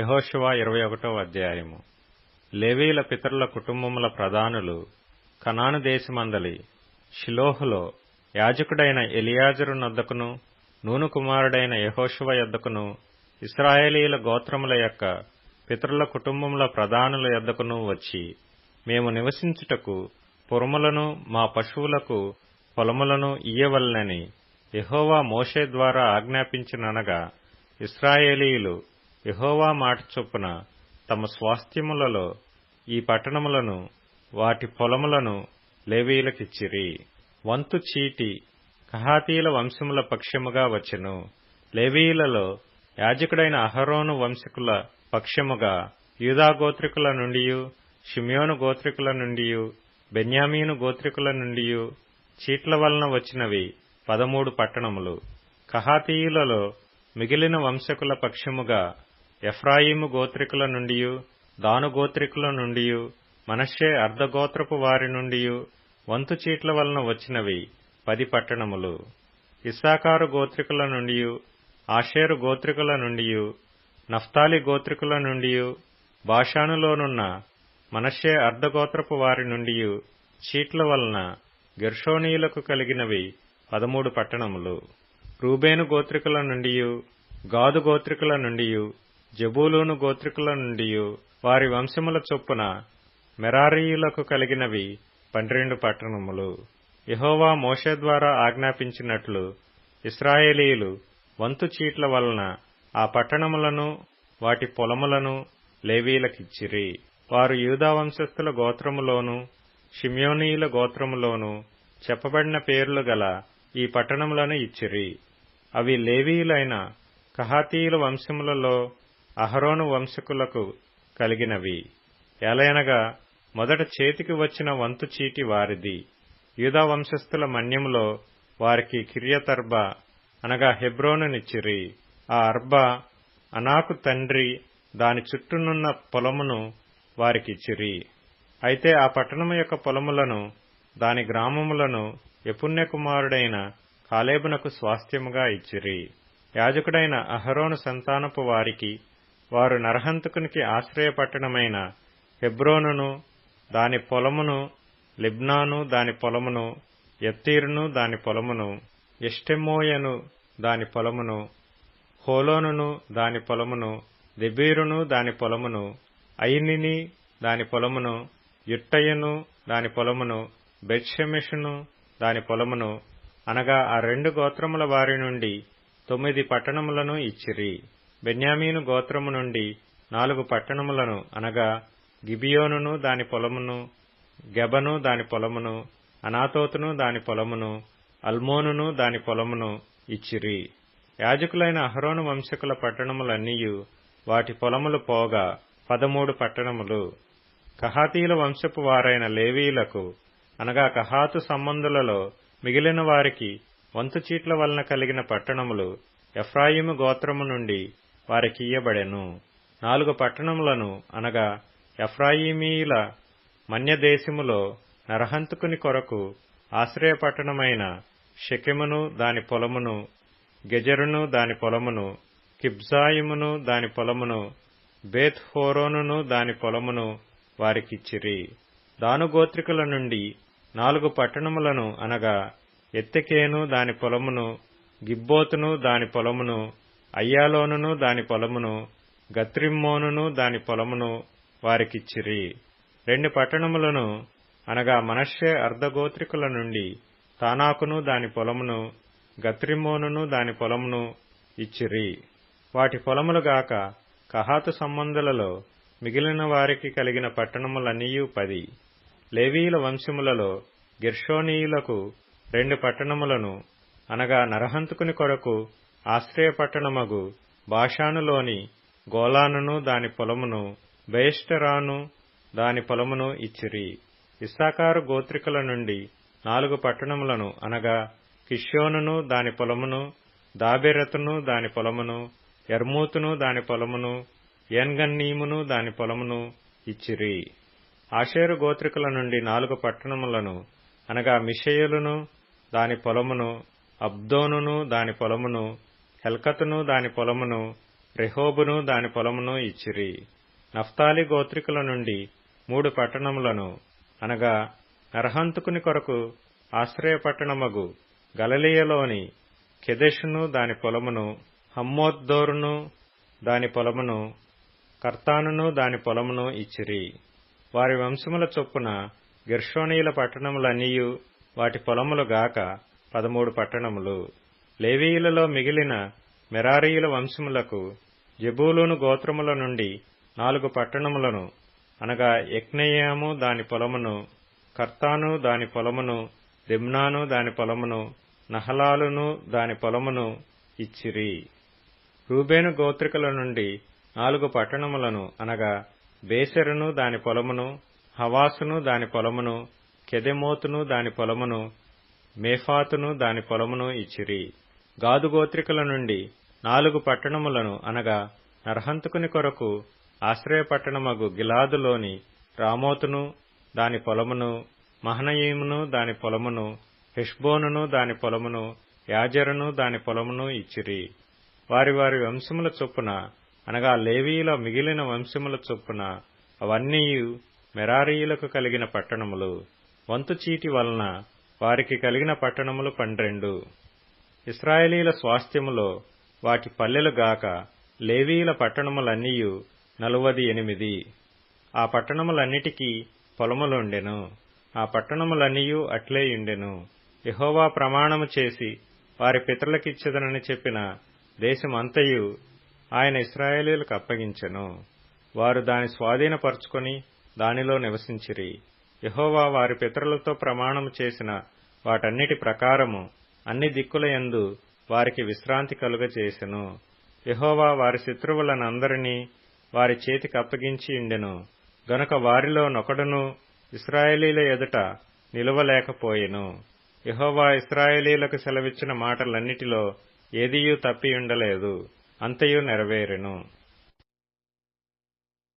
యెహోషువ 21వ అధ్యాయము. లేవీయుల పితరుల కుటుంబముల ప్రధానులు కనాను దేశమందలి షిలోహులో యాజకుడైన ఎలియాజరు నొద్దకును, నూను కుమారుడైన యెహోషువ యొద్దకును, ఇశ్రాయేలీయుల గోత్రముల యొక్క పితరుల కుటుంబముల ప్రధానుల యొద్దకును వచ్చి, మేము నివసించుటకు పురములను మా పశువులకు పొలములను ఇయ్యవలెనని యెహోవా మోషే ద్వారా ఆజ్ఞాపించిననగా, ఇశ్రాయేలీయులు యెహోవా మాట చొప్పున తమ స్వాస్థ్యములలో ఈ పట్టణములను వాటి పొలములను లేవీయులకిచ్చిరి. వంతు చీటి కహాతీయుల వంశముల పక్షముగా వచ్చెను. లేవీయులలో యాజకుడైన అహరోను వంశకుల పక్షముగా యూదా గోత్రికుల నుండియు, షిమ్యోను గోత్రికుల నుండియు, బెన్యామీను గోత్రికుల నుండియు చీట్ల వలన వచ్చినవి 13 పట్టణములు. కహాతీయులలో మిగిలిన వంశకుల పక్షముగా ఎఫ్రాయిము గోత్రికుల నుండియు, దాను గోత్రికుల నుండియు, మనష్షే అర్ధగోత్రపు వారి నుండియు వంతు చీట్ల వలన వచ్చినవి 10 పట్టణములు. ఇస్సాకారు గోత్రికుల నుండియు, ఆషేరు గోత్రికుల నుండియు, నఫ్తాలి గోత్రికుల నుండియు, బాషానులోనున్న మనష్షే అర్ధగోత్రపు వారి నుండియు చీట్ల వలన గెర్షోనీయులకు కలిగినవి 13 పట్టణములు. రూబేను గోత్రికుల నుండియు, గాదు గోత్రికుల నుండియు, జెబూలూను గోత్రికుల నుండియు వారి వంశముల చొప్పున మెరారీయులకు కలిగినవి 12 పట్టణములు. యెహోవా మోషే ద్వారా ఆజ్ఞాపించినట్లు ఇశ్రాయేలీయులు వంతు చీట్ల వలన ఆ పట్టణములను వాటి పొలములను లేవీయులకిచ్చిరి. వారు యూదా వంశస్థుల గోత్రములోను, షిమ్యోనీయుల గోత్రములోను చెప్పబడిన పేర్లు గల ఈ పట్టణములను ఇచ్చిరి. అవి లేవీయులైన కహాతీయుల వంశములలో అహరోను వంశకులకు కలిగినవి. ఎలయనగా మొదట చేతికి వచ్చిన వంతు చీటి వారిది. యూదా వంశస్థుల మన్యములో వారికి కిర్యతర్బా అనగా హెబ్రోనునిచ్చిరి. ఆ అర్బా అనాకు తండ్రి దాని చుట్టూనున్న పొలమును వారికిచ్చిరి. అయితే ఆ పట్టణము యొక్క పొలములను దాని గ్రామములను యెఫున్నె కుమారుడైన కాలేబునకు స్వాస్థ్యముగా ఇచ్చిరి. యాజకుడైన అహరోను సంతానపు వారికి వారు నరహంతకునికి ఆశ్రయపట్టణమైన హెబ్రోనును దాని పొలమును, లిబ్నాను దాని పొలమును, యత్తీరును దాని పొలమును, ఎష్టెమోయను దాని పొలమును, హోలోనును దాని పొలమును, దెబీరును దాని పొలమును, అయినిని దాని పొలమును, యుట్టయును దాని పొలమును, బెత్షెమెషును దాని పొలమును అనగా ఆ 2 గోత్రముల వారి నుండి 9 పట్టణములను ఇచ్చిరి. బెన్యామీను గోత్రము నుండి 4 పట్టణములను అనగా గిబియోనును దాని పొలమును, గెబను దాని పొలమును, అనాతోతును దాని పొలమును, అల్మోనును దాని పొలమును ఇచ్చిరి. యాజకులైన అహరోను వంశకుల పట్టణములన్నీయు వాటి పొలములు పోగా 13 పట్టణములు. కహాతీయుల వంశపు వారైన లేవీయులకు అనగా కహాతు సంబంధులలో మిగిలిన వారికి వంతు చీట్ల వలన కలిగిన పట్టణములు ఎఫ్రాయిము గోత్రము నుండి వారికి ఇయ్యబడెను. 4 పట్టణములను అనగా ఎఫ్రాయిమీయుల మన్యదేశములో నరహంతకుని కొరకు ఆశ్రయపట్టణమైన షెకెమును దాని పొలమును, గెజెరును దాని పొలమును, కిబ్జాయిమును దాని పొలమును, బేత్ హోరోనును దాని పొలమును వారికిచ్చిరి. దాను గోత్రికుల నుండి 4 పట్టణములను అనగా ఎత్తెకేను దాని పొలమును, గిబ్బోతును దాని పొలమును, అయ్యాలోనును దాని పొలమును, గత్రిమ్మోనును దాని పొలమును వారికిచ్చిరి. 2 పట్టణములను అనగా మనష్షే అర్ధగోత్రికుల నుండి తానాకును దాని పొలమును, గత్రిమ్మోనును దాని పొలమును ఇచ్చిరి. వాటి పొలములుగాక కహాతు సంబంధులలో మిగిలిన వారికి కలిగిన పట్టణములన్నీయు 10. లేవీయుల వంశములలో గెర్షోనీయులకు 2 పట్టణములను అనగా నరహంతకుని కొరకు ఆశ్రయపట్టణమగు బాషానులోని గోలానును దాని పొలమును, బెయష్టెరాను దాని పొలమును ఇచ్చిరి. ఇస్సాకారు గోత్రికుల నుండి 4 పట్టణములను అనగా కిష్యోనును దాని పొలమును, దాబెరతును దాని పొలమును, యర్మూతును దాని పొలమును, ఏన్గన్నీమును దాని పొలమును ఇచ్చిరి. ఆషేరు గోత్రికుల నుండి 4 పట్టణములను అనగా మిషెయలును దాని పొలమును, అబ్దోనును దాని పొలమును, హెల్కతును దాని పొలమును, రెహోబును దాని పొలమును ఇచ్చిరి. నఫ్తాలి గోత్రికుల నుండి 3 పట్టణములను అనగా నరహంతకుని కొరకు ఆశ్రయపట్టణమగు గలిలయలోని కెదెషును దాని పొలమును, హమ్మోత్దోరును దాని పొలమును, కర్తానును దాని పొలమును ఇచ్చిరి. వారి వంశముల చొప్పున గెర్షోనీయుల పట్టణములన్నీయు వాటి పొలములు గాక 13 పట్టణములు. లేవీయులలో మిగిలిన మెరారీయుల వంశములకు జెబూలూను గోత్రముల నుండి 4 పట్టణములను అనగా యెక్నెయాము దాని పొలమును, కర్తాను దాని పొలమును, దిమ్నాను దాని పొలమును, నహలాలును దాని పొలమును ఇచ్చిరి. రూబేను గోత్రికుల నుండి 4 పట్టణములను అనగా బేసెరును దాని పొలమును, హవాసును దాని పొలమును, కెదెమోతును దాని పొలమును, మేఫాతును దాని పొలమును ఇచ్చిరి. గాదు గోత్రికుల నుండి 4 పట్టణములను అనగా నరహంతకుని కొరకు ఆశ్రయపట్టణమగు గిలాదులోని రామోతును దాని పొలమును, మహనయీమును దాని పొలమును, హెష్బోనును దాని పొలమును, యాజెరును దాని పొలమును ఇచ్చిరి. వారి వారి వంశముల చొప్పున అనగా లేవీయుల మిగిలిన వంశముల చొప్పున అవన్నీయు మెరారీయులకు కలిగిన పట్టణములు. వంతు చీటి వలన వారికి కలిగిన పట్టణములు 12. ఇశ్రాయేలీల స్వాస్థ్యములో వాటి పల్లెలు గాక లేవీయుల పట్టణములన్నీయు 48. ఆ పట్టణములన్నిటికీ పొలములుండెను. ఆ పట్టణములన్నీయు అట్లేయుండెను. యెహోవా ప్రమాణము చేసి వారి పితరులకిచ్చెదనని చెప్పిన దేశమంతయు ఆయన ఇశ్రాయేలీయులకు అప్పగించెను. వారు దాని స్వాధీనపరచుకొని దానిలో నివసించిరి. యెహోవా వారి పితరులతో ప్రమాణము చేసిన వాటన్నిటి ప్రకారము అన్ని దిక్కులయందు వారికి విశ్రాంతి కలుగజేసెను. యెహోవా వారి శత్రువులనందరినీ వారి చేతికి అప్పగించి ఉండెను గనుక వారిలో నొకడును ఇశ్రాయేలీల ఎదుట నిలువలేకపోయెను. యెహోవా ఇశ్రాయేలీలకు సెలవిచ్చిన మాటలన్నిటిలో ఏదియూ తప్పియుండలేదు, అంతయు నెరవేరెను.